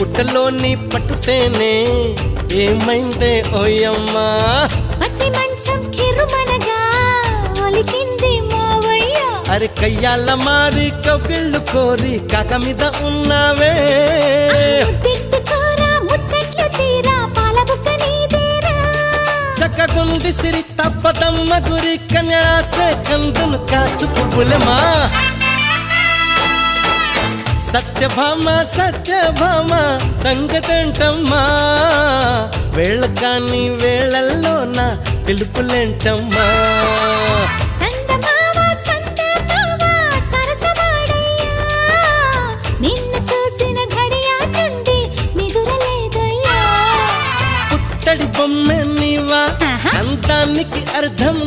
పుట్టలోని పట్టుతేనే ఏమైందే ఓయమ్మా పట్టి మంచం కిరుమనగా ఒలికింది మావయ్య అరే కయ్యాల మారి కౌగిళ్ళు కోరి కాక మీద ఉన్నావే ముద్దిట్టుకోరా ముచ్చట్లు తీరా పాలబుక్క నీదేరా చక్కగుంది సిరి తప్పదమ్మ గురి కన్యాసే కందును కాసు పువ్వులమా సత్యభామ సత్యభామ సంగతంటమ్మా వేళ కాని వేళల్లో నా పిలుపులేంటమ్మా సందమావ సందమావ సరసమాడయ్యా నిన్ను చూసిన ఘడియా నుండి నిదురలేదయ్యా పుట్టడి బొమ్మె నీవా అంతానికి అర్థం